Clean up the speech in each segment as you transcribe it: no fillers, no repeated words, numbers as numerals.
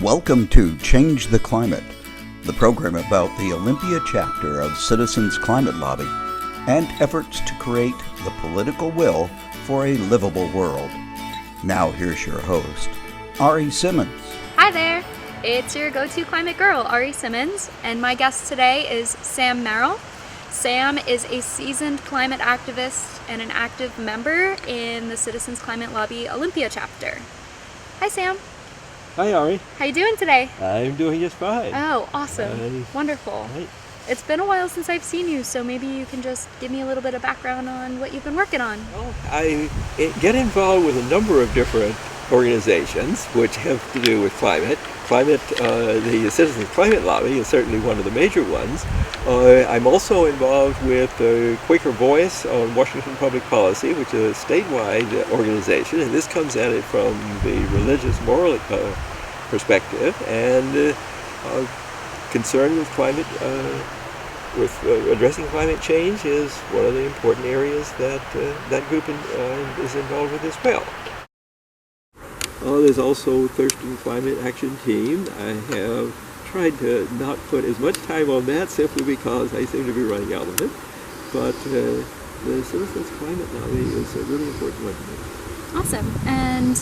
Welcome to Change the Climate, the program about the Olympia chapter of Citizens Climate Lobby and efforts to create the political will for a livable world. Now here's your host, Ari Simmons. Hi there, it's your go-to climate girl, Ari Simmons, and my guest today is Sam Merrill. Sam is a seasoned climate activist and an active member in the Citizens Climate Lobby Olympia chapter. Hi Sam. Hi Ari. How you doing today? I'm doing just fine. Oh, awesome. Wonderful. Right. It's been a while since I've seen you, so maybe you can just give me a little bit of background on what you've been working on. Well, I get involved with a number of different organizations which have to do with climate. The Citizens Climate Lobby is certainly one of the major ones. I'm also involved with Quaker Voice on Washington Public Policy, which is a statewide organization, and this comes at it from the religious moral perspective, and concern with climate, addressing climate change is one of the important areas that that group is involved with as well. There's also Thurston Climate Action Team. I have tried to not put as much time on that simply because I seem to be running out of it. But the Citizens Climate Lobby is a really important one to me. Awesome. And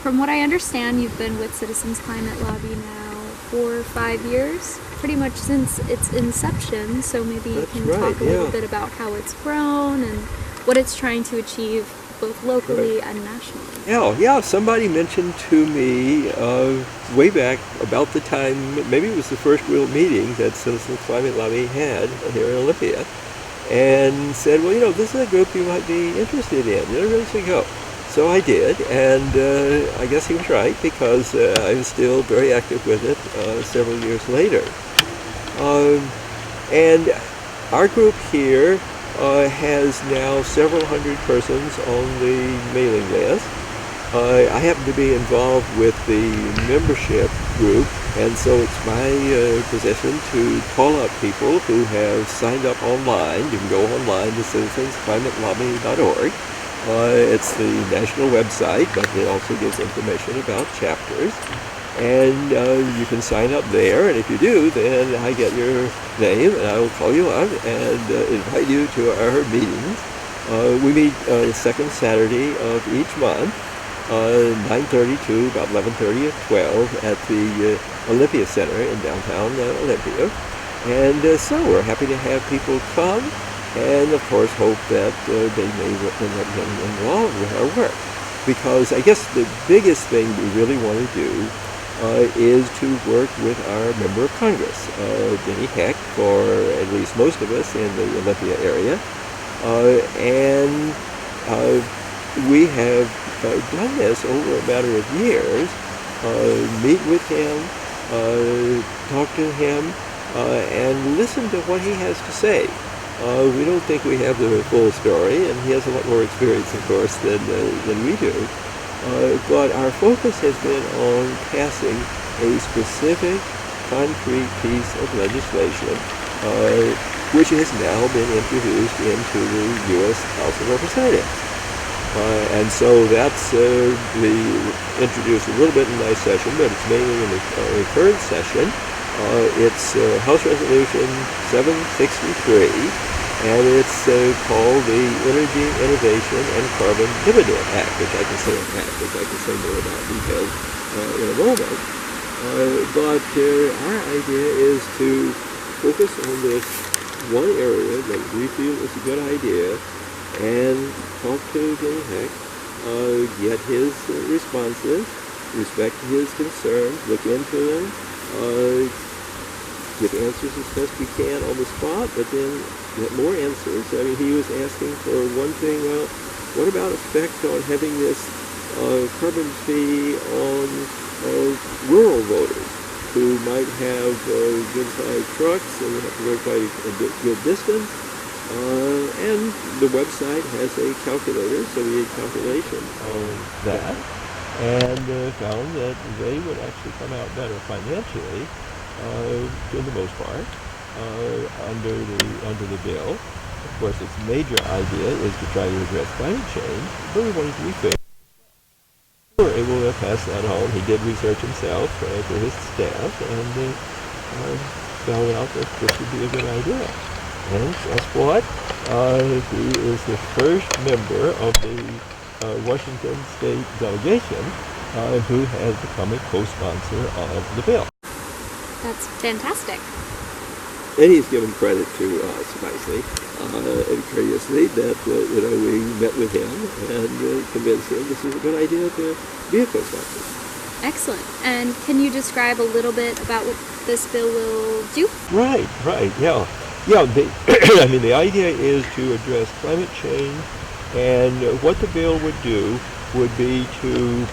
from what I understand, you've been with Citizens Climate Lobby now for 5 years, pretty much since its inception. So maybe you can talk a little bit about how it's grown and what it's trying to achieve both locally and nationally. Yeah. Somebody mentioned to me way back about the time, maybe it was the first real meeting that Citizens Climate Lobby had here in Olympia, and said, well, this is a group you might be interested in. Really should go. So I did, and I guess he was right, because I'm still very active with it several years later. And our group here has now several hundred persons on the mailing list. I happen to be involved with the membership group, and so it's my position to call up people who have signed up online. You can go online to citizensclimatelobby.org. It's the national website, but it also gives information about chapters. And you can sign up there, and if you do, then I get your name, and I will call you up and invite you to our meetings. We meet the second Saturday of each month, 9:30 to about 11:30 or 12 at the Olympia Center in downtown Olympia. And so we're happy to have people come, and of course hope that they may end up getting involved with our work. Because I guess the biggest thing we really want to do is to work with our member of Congress, Denny Heck, for at least most of us in the Olympia area. And we have done this over a matter of years, meet with him, talk to him, and listen to what he has to say. We don't think we have the full story, and he has a lot more experience, of course, than we do. But our focus has been on passing a specific, concrete piece of legislation, which has now been introduced into the U.S. House of Representatives. And so that's introduced a little bit in my session, but it's mainly in the current session. It's House Resolution 763. And it's called the Energy Innovation and Carbon Dividend Act, which I can say more about details in a moment. But our idea is to focus on this one area that we feel is a good idea and talk to Denny Heck, get his responses, respect his concerns, look into them, give answers as best we can on the spot, but then get more answers. I mean, he was asking for one thing, well, what about effect on having this carbon fee on rural voters who might have good-sized trucks and have to go quite a good distance? And the website has a calculator, so we did calculation on that, and found that they would actually come out better financially, for the most part, under the bill. Of course, its major idea is to try to address climate change, but we wanted to be fair. able to pass that on. He did research himself for his staff and found out that this would be a good idea. And guess what? He is the first member of the Washington State delegation who has become a co-sponsor of the bill. That's fantastic. And he's given credit to us nicely and courteously that we met with him and convinced him this is a good idea to be a co-sponsor. Excellent. And can you describe a little bit about what this bill will do? Right, yeah. I mean, the idea is to address climate change, and what the bill would do would be to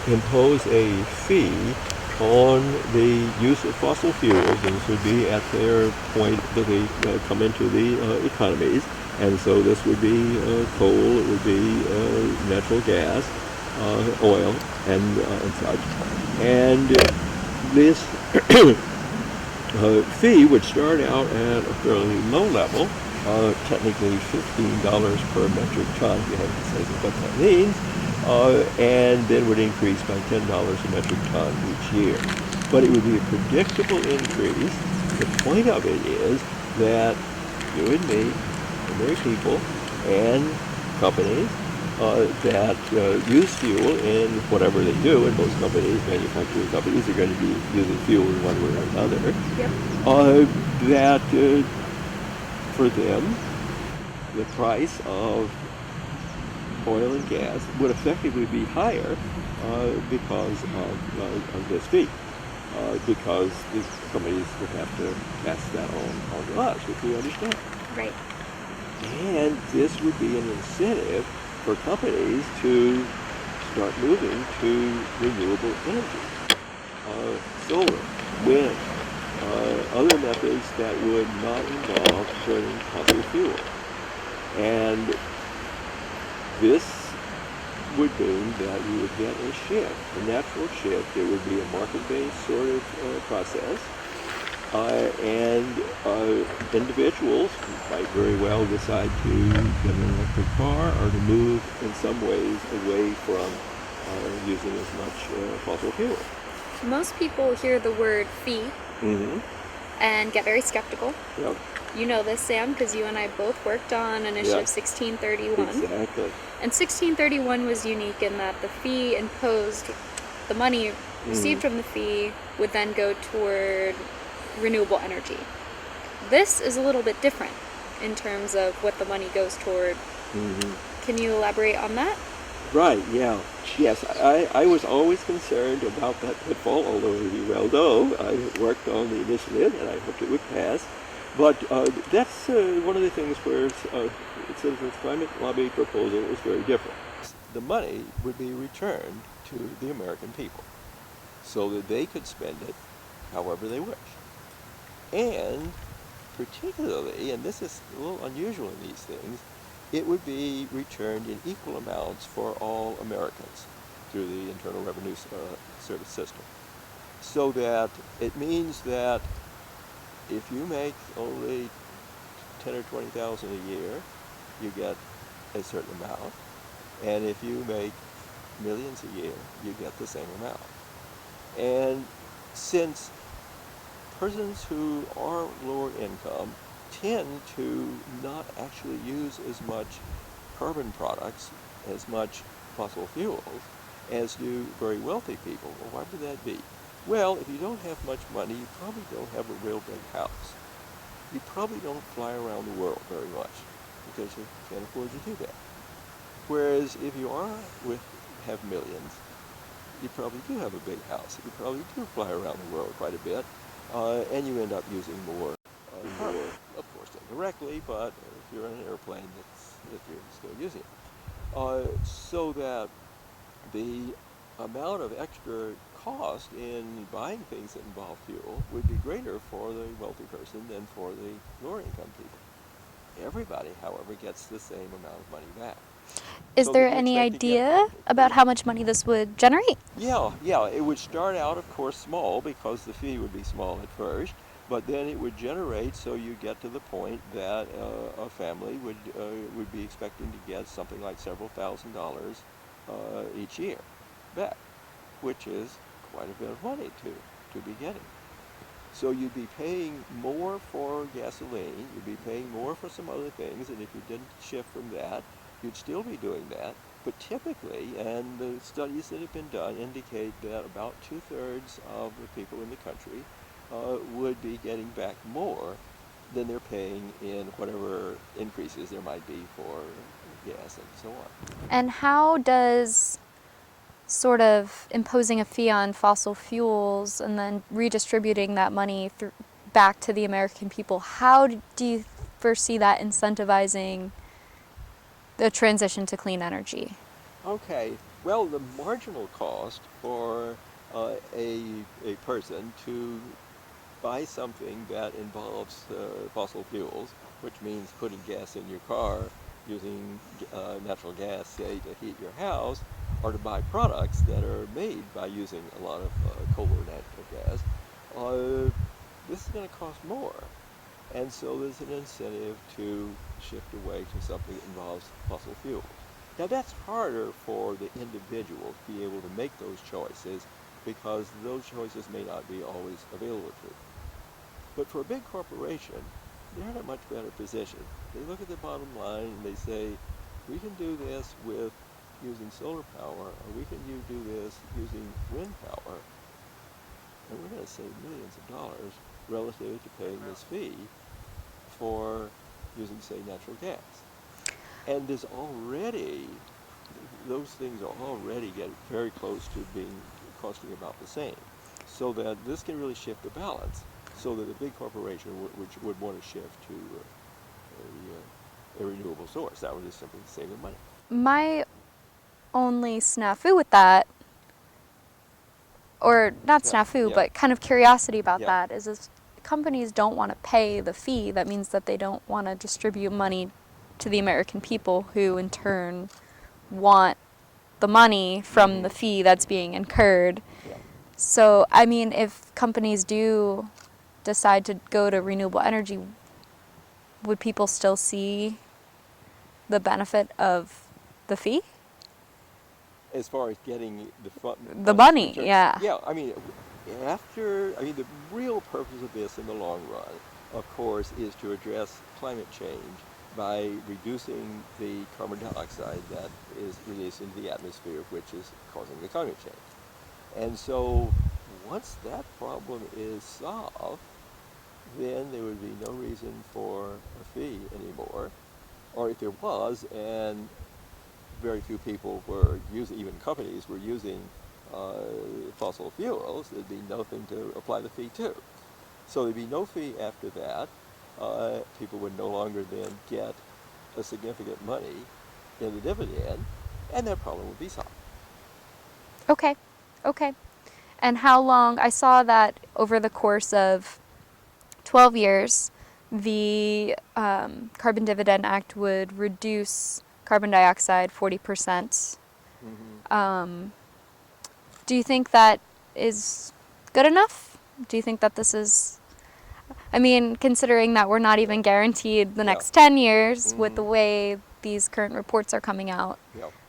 impose a fee on the use of fossil fuels, and this would be at their point that they come into the economies. And so this would be coal, it would be natural gas, oil, and such. And this fee would start out at a fairly low level, technically $15 per metric ton, if you have to say what that means. And then would increase by $10 a metric ton each year. But it would be a predictable increase. The point of it is that you and me, ordinary people, and companies that use fuel in whatever they do, and most companies, manufacturing companies, are going to be using fuel in one way or another, that for them, the price of oil and gas would effectively be higher because of this fee, because the companies would have to pass that on to us, which we understand. Right. And this would be an incentive for companies to start moving to renewable energy, solar, wind, other methods that would not involve burning fossil fuel. And this would mean that you would get a shift, a natural shift. It would be a market-based sort of process. And individuals might very well decide to get an electric car or to move in some ways away from using as much fossil fuel. Most people hear the word fee and get very skeptical. Yep. You know this, Sam, because you and I both worked on Initiative 1631. Exactly. And 1631 was unique in that the fee imposed, the money received from the fee would then go toward renewable energy. This is a little bit different in terms of what the money goes toward. Can you elaborate on that? Right, yeah. Yes, I was always concerned about that pitfall, although as you well know, I worked on the initiative and I hoped it would pass. But that's one of the things where Citizens Climate Lobby proposal was very different. The money would be returned to the American people so that they could spend it however they wish. And particularly, and this is a little unusual in these things, it would be returned in equal amounts for all Americans through the Internal Revenue Service system. So that it means that if you make only 10 or 20,000 a year, you get a certain amount. And if you make millions a year, you get the same amount. And since persons who are lower income tend to not actually use as much carbon products, as much fossil fuels, as do very wealthy people, well, why would that be? Well, if you don't have much money, you probably don't have a real big house. You probably don't fly around the world very much because you can't afford to do that. Whereas if you have millions, you probably do have a big house. You probably do fly around the world quite a bit, and you end up using more, of course, indirectly, but if you're on an airplane, if you're still using it. So that the amount of extra cost in buying things that involve fuel would be greater for the wealthy person than for the lower income people. Everybody, however, gets the same amount of money back. Is there any idea about how much money this would generate? Yeah, it would start out, of course, small because the fee would be small at first, but then it would generate so you get to the point that a family would be expecting to get something like several $1,000s each year. back, which is quite a bit of money to be getting. So you'd be paying more for gasoline, you'd be paying more for some other things, and if you didn't shift from that, you'd still be doing that. But typically, and the studies that have been done indicate that about 2/3 of the people in the country would be getting back more than they're paying in whatever increases there might be for gas and so on. And how does sort of imposing a fee on fossil fuels and then redistributing that money back to the American people, how do you foresee that incentivizing the transition to clean energy? Okay, well, the marginal cost for a person to buy something that involves fossil fuels, which means putting gas in your car, using natural gas, say, to heat your house, or to buy products that are made by using a lot of coal or natural gas, this is going to cost more. And so there's an incentive to shift away to something that involves fossil fuels. Now that's harder for the individual to be able to make those choices because those choices may not be always available to them. But for a big corporation, they're in a much better position. They look at the bottom line and they say, we can do this with using solar power, or we can do this using wind power, and we're going to save millions of dollars relative to paying this fee for using, say, natural gas. And there's already, those things are already getting very close to being costing about the same. So that this can really shift the balance so that a big corporation would want to shift to a renewable source. That would just simply save them money. My only snafu with that, or not snafu, but kind of curiosity about that, is if companies don't want to pay the fee, that means that they don't want to distribute money to the American people, who in turn want the money from the fee that's being incurred. So, I mean, if companies do decide to go to renewable energy, would people still see the benefit of the fee? As far as getting the money, yeah. Yeah, I mean, the real purpose of this in the long run, of course, is to address climate change by reducing the carbon dioxide that is released into the atmosphere, which is causing the climate change. And so once that problem is solved, then there would be no reason for a fee anymore. Or if there was, and very few people were using, even companies were using fossil fuels, there'd be nothing to apply the fee to. So there'd be no fee after that. People would no longer then get a significant money in the dividend, and that problem would be solved. Okay. And how long, I saw that over the course of 12 years, the Carbon Dividend Act would reduce carbon dioxide 40%. Do you think that is good enough? Do you think that this is, I mean, considering that we're not even guaranteed the next 10 years with the way these current reports are coming out,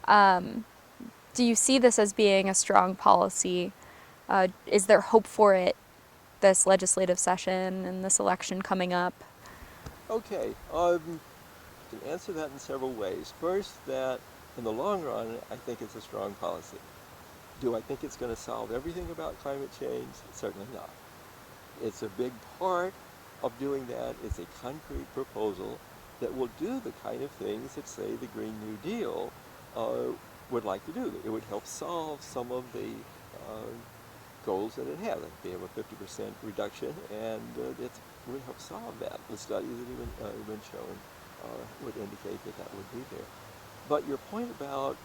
do you see this as being a strong policy? Is there hope for it this legislative session and this election coming up? Okay, I can answer that in several ways. First, that in the long run, I think it's a strong policy. Do I think it's going to solve everything about climate change? Certainly not. It's a big part of doing that. It's a concrete proposal that will do the kind of things that, say, the Green New Deal would like to do. It would help solve some of the goals that it has. Like they have a 50% reduction, and it would help solve that. The studies that have been shown would indicate that that would be there. But your point about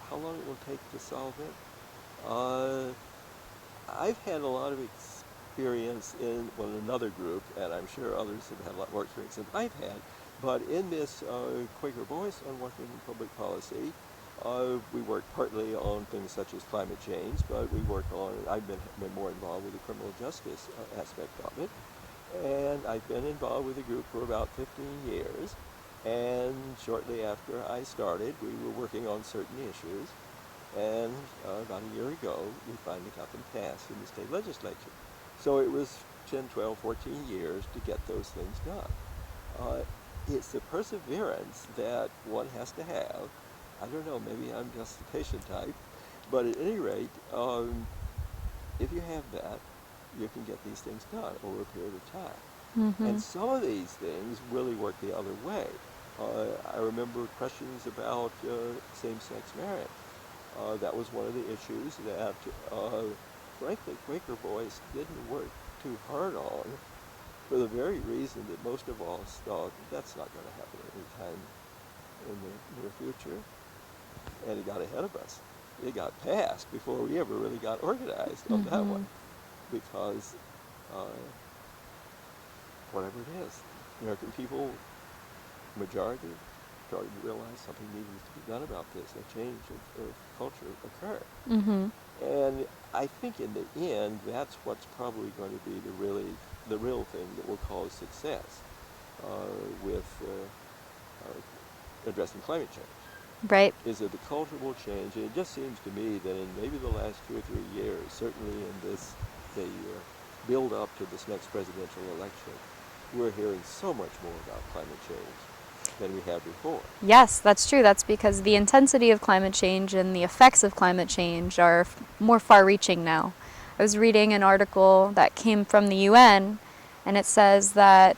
how long it will take to solve it, I've had a lot of experience in another group, and I'm sure others have had a lot more experience than I've had, but in this Quaker Voice on Washington Public Policy, we work partly on things such as climate change, but we work on, I've been more involved with the criminal justice aspect of it, and I've been involved with the group for about 15 years, and shortly after I started, we were working on certain issues, And about a year ago, we finally got them passed in the state legislature. So it was 10, 12, 14 years to get those things done. It's the perseverance that one has to have. I don't know, maybe I'm just the patient type, but at any rate, if you have that, you can get these things done over a period of time. Mm-hmm. And some of these things really work the other way. I remember questions about same-sex marriage. That was one of the issues that, frankly, Quaker boys didn't work too hard on, for the very reason that most of us thought that's not going to happen anytime in the near future. And it got ahead of us. It got passed before we ever really got organized on that one. Because whatever it is, American people, majority, started to realize something needed to be done about this. A change of culture occurred. Mm-hmm. And I think in the end, that's what's probably going to be the real thing that will cause success with addressing climate change. Right. Is that the cultural change? And it just seems to me that in maybe the last 2 or 3 years, certainly in the build up to this next presidential election, we're hearing so much more about climate change than we have before. Yes, that's true. That's because the intensity of climate change and the effects of climate change are more far-reaching now. I was reading an article that came from the UN, and it says that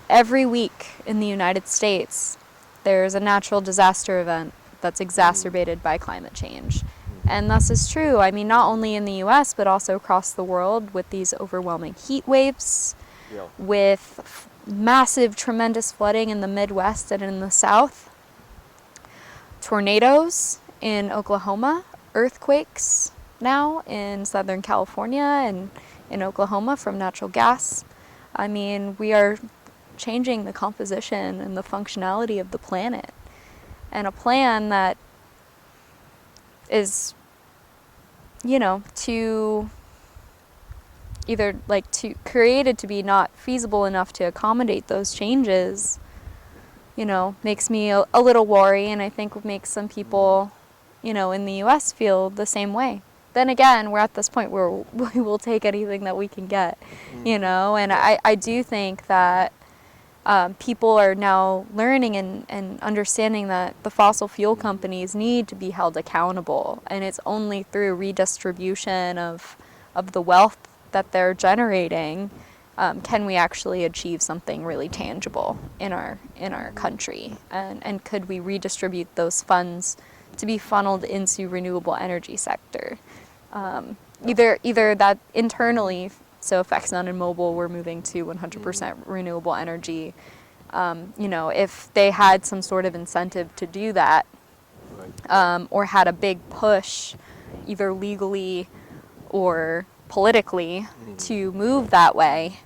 every week in the United States, there's a natural disaster event that's exacerbated by climate change. And this is true, I mean, not only in the US, but also across the world with these overwhelming heat waves, with massive, tremendous flooding in the Midwest and in the South, tornadoes in Oklahoma, earthquakes now in Southern California and in Oklahoma from natural gas. I mean, we are changing the composition and the functionality of the planet. And a plan that is, to either created to be not feasible enough to accommodate those changes, makes me a little worried, and I think makes some people, in the U.S. feel the same way. Then again, we're at this point where we will take anything that we can get, and I do think that people are now learning and understanding that the fossil fuel companies need to be held accountable, and it's only through redistribution of the wealth that they're generating can we actually achieve something really tangible in our country, and could we redistribute those funds to be funneled into renewable energy sector, either that internally. So if Exxon and Mobil were moving to 100% renewable energy, if they had some sort of incentive to do that, or had a big push, either legally or politically, to move that way,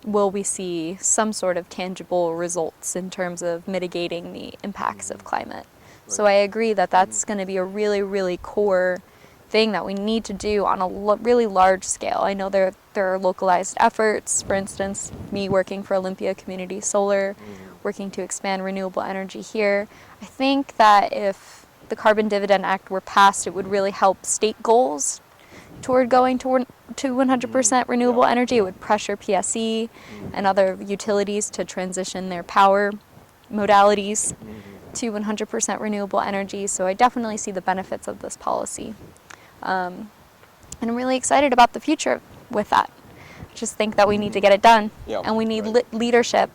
will we see some sort of tangible results in terms of mitigating the impacts of climate? So I agree that that's going to be a really, really core thing that we need to do on a really large scale. I know there are localized efforts, for instance, me working for Olympia Community Solar, working to expand renewable energy here. I think that if the Carbon Dividend Act were passed, it would really help state goals toward going to 100% renewable energy. It would pressure PSE and other utilities to transition their power modalities to 100% renewable energy. So I definitely see the benefits of this policy. And I'm really excited about the future with that. I just think that we need to get it done, and we need leadership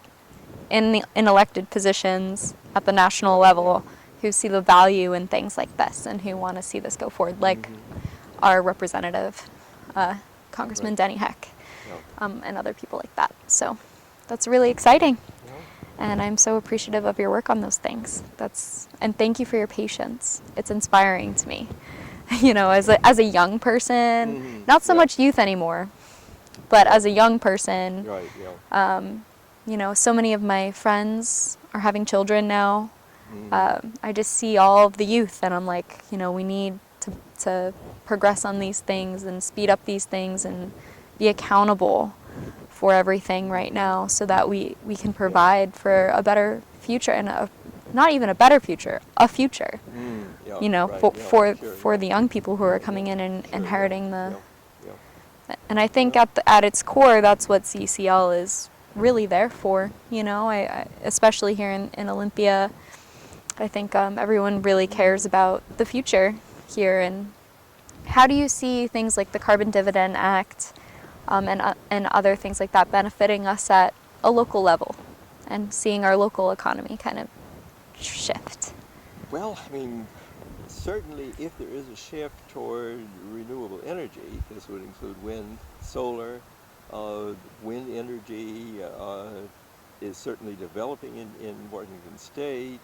in elected positions at the national level who see the value in things like this and who want to see this go forward, like our representative, Congressman Denny Heck, and other people like that. So that's really exciting, and I'm so appreciative of your work on those things. And thank you for your patience. It's inspiring to me. As a young person, not so much youth anymore, but as a young person, so many of my friends are having children now. I just see all of the youth, and I'm like, we need to progress on these things and speed up these things and be accountable for everything right now, so that we can provide for a better future, and not even a better future, a future. you know, for the young people who are coming in and inheriting the. And I think at its core, that's what CCL is really there for. You know, I especially here in Olympia, I think everyone really cares about the future here. And how do you see things like the Carbon Dividend Act and other things like that benefiting us at a local level and seeing our local economy kind of shift? Well, I mean, certainly if there is a shift toward renewable energy, this would include wind, solar. Wind energy is certainly developing in Washington State.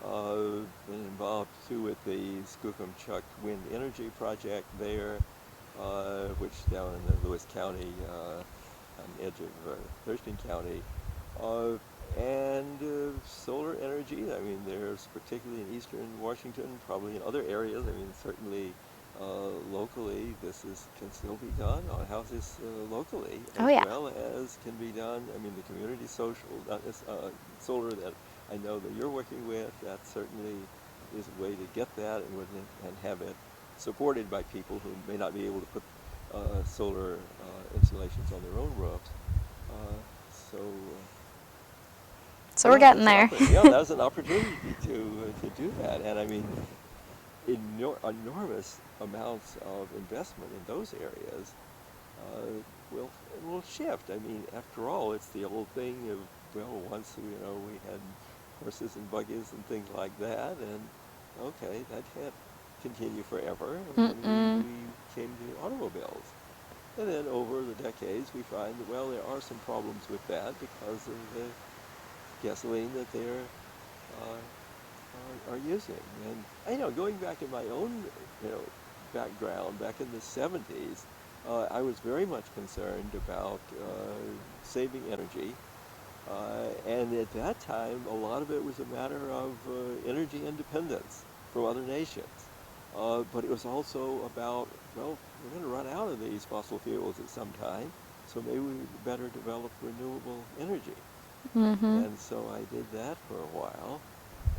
Been involved too with the Skookumchuck Wind Energy Project there, which down in the Lewis County, on the edge of Thurston County. And solar energy, I mean, there's particularly in eastern Washington, probably in other areas, I mean, certainly locally, can still be done on houses locally, as well as can be done, I mean, the community social, solar that I know that you're working with, that certainly is a way to get that and have it supported by people who may not be able to put solar installations on their own roofs. So we're getting there. Yeah, that's an opportunity to do that, and I mean, enormous amounts of investment in those areas will shift. I mean, after all, it's the old thing of, well, once we had horses and buggies and things like that, and okay, that can't continue forever. And then we came to automobiles. And then over the decades, we find that, well, there are some problems with that because of the gasoline that they're are using. And going back in my own background, back in the 70s, I was very much concerned about saving energy. And at that time, a lot of it was a matter of energy independence from other nations. But it was also about, well, we're going to run out of these fossil fuels at some time, so maybe we better develop renewable energy. And so I did that for a while.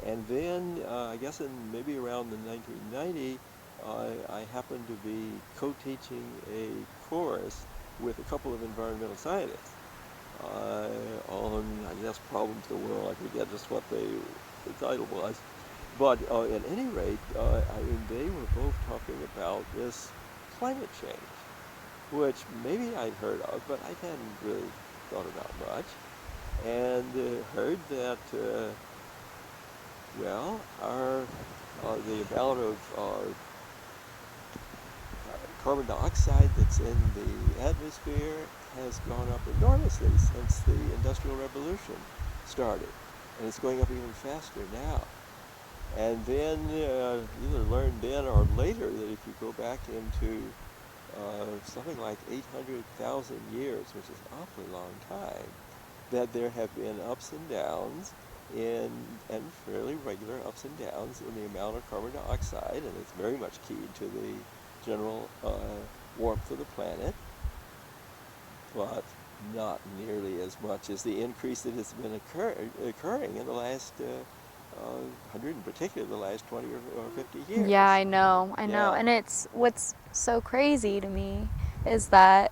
And then, I guess maybe around the 1990, I happened to be co-teaching a course with a couple of environmental scientists on, I guess, problems of the world. I forget just what the title was. But at any rate, they were both talking about this climate change, which maybe I'd heard of, but I hadn't really thought about much. And heard that, well, the amount of carbon dioxide that's in the atmosphere has gone up enormously since the Industrial Revolution started, and it's going up even faster now. And then either learned then or later that if you go back into something like 800,000 years, which is an awfully long time, that there have been ups and downs and fairly regular ups and downs in the amount of carbon dioxide, and it's very much keyed to the general warmth of the planet, but not nearly as much as the increase that has been occurring in the last 100, in particular, the last 20 or 50 years. Yeah, I know. And it's what's so crazy to me is that,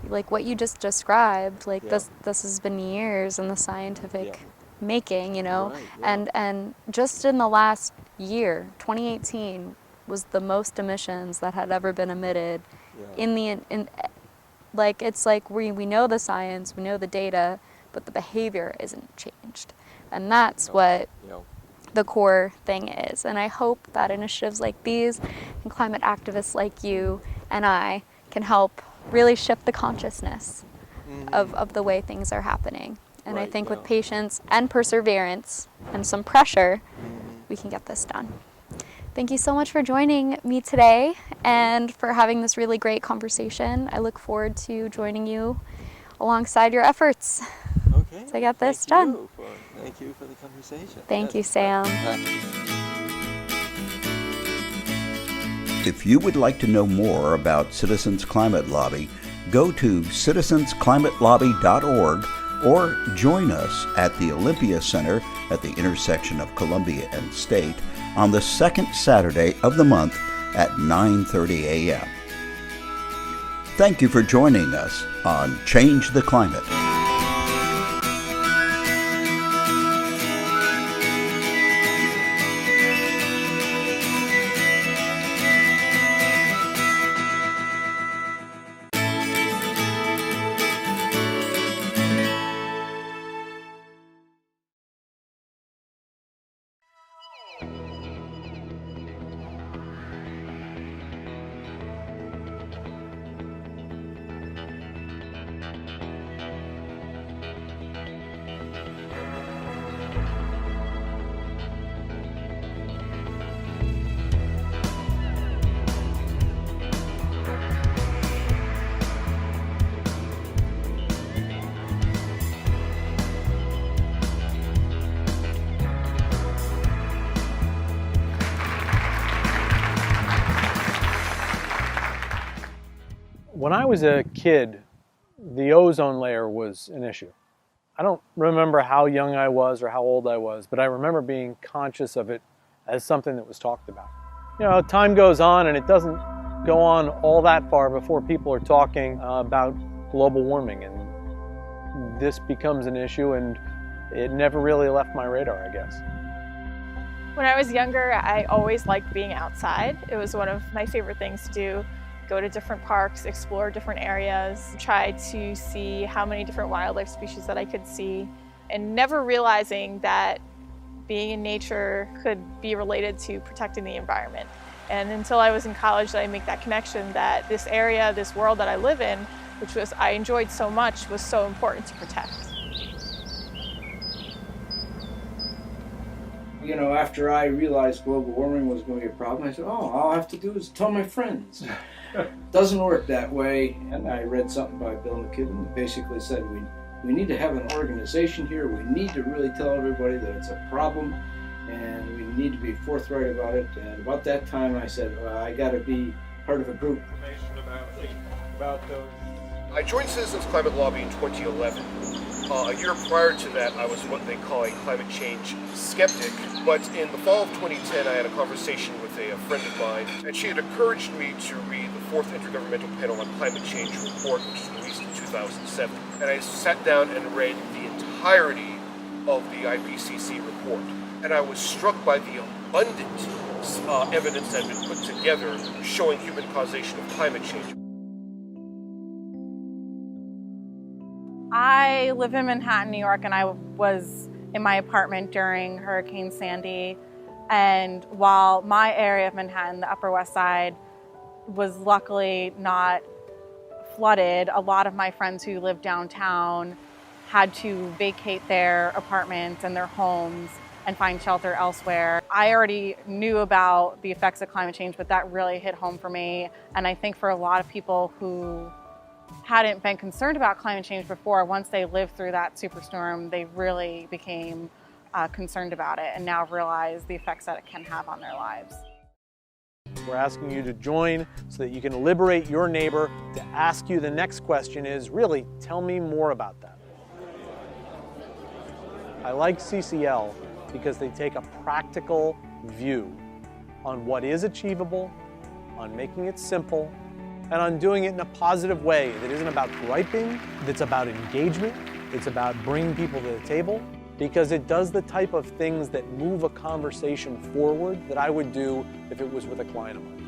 like what you just described, like this has been years in the scientific making, Right, and just in the last year, 2018 was the most emissions that had ever been emitted in like, it's like we know the science, we know the data, but the behavior isn't changed. And that's what the core thing is. And I hope that initiatives like these and climate activists like you and I can help really shift the consciousness of the way things are happening. And I think with patience and perseverance and some pressure, we can get this done. Thank you so much for joining me today and for having this really great conversation. I look forward to joining you alongside your efforts to get this done. Thank you for the conversation. Thank you, Sam. If you would like to know more about Citizens Climate Lobby, go to citizensclimatelobby.org or join us at the Olympia Center at the intersection of Columbia and State on the second Saturday of the month at 9:30 a.m. Thank you for joining us on Change the Climate. When I was a kid, the ozone layer was an issue. I don't remember how young I was or how old I was, but I remember being conscious of it as something that was talked about. You know, time goes on and it doesn't go on all that far before people are talking about global warming, and this becomes an issue, and it never really left my radar, I guess. When I was younger, I always liked being outside. It was one of my favorite things to do. Go to different parks, explore different areas, try to see how many different wildlife species that I could see, and never realizing that being in nature could be related to protecting the environment. And until I was in college did I make that connection that this area, this world that I live in, which I enjoyed so much, was so important to protect. You know, after I realized global warming was going to be a problem, I said, oh, all I have to do is tell my friends. Doesn't work that way. And I read something by Bill McKibben that basically said we need to have an organization here. We need to really tell everybody that it's a problem, and we need to be forthright about it. And about that time I said, well, I got to be part of a group. I joined Citizens Climate Lobby in 2011. A year prior to that, I was what they call a climate change skeptic. But in the fall of 2010, I had a conversation with a friend of mine, and she had encouraged me to read the fourth Intergovernmental Panel on Climate Change report, which was released in 2007. And I sat down and read the entirety of the IPCC report. And I was struck by the abundant evidence that had been put together showing human causation of climate change. I live in Manhattan, New York, and I was in my apartment during Hurricane Sandy. And while my area of Manhattan, the Upper West Side, was luckily not flooded, a lot of my friends who lived downtown had to vacate their apartments and their homes and find shelter elsewhere. I already knew about the effects of climate change, but that really hit home for me. And I think for a lot of people who hadn't been concerned about climate change before, once they lived through that superstorm, they really became concerned about it and now realize the effects that it can have on their lives. We're asking you to join so that you can liberate your neighbor to ask you the next question is, really, tell me more about that. I like CCL because they take a practical view on what is achievable, on making it simple, and on doing it in a positive way that isn't about griping, that's about engagement, it's about bringing people to the table, because it does the type of things that move a conversation forward that I would do if it was with a client of mine.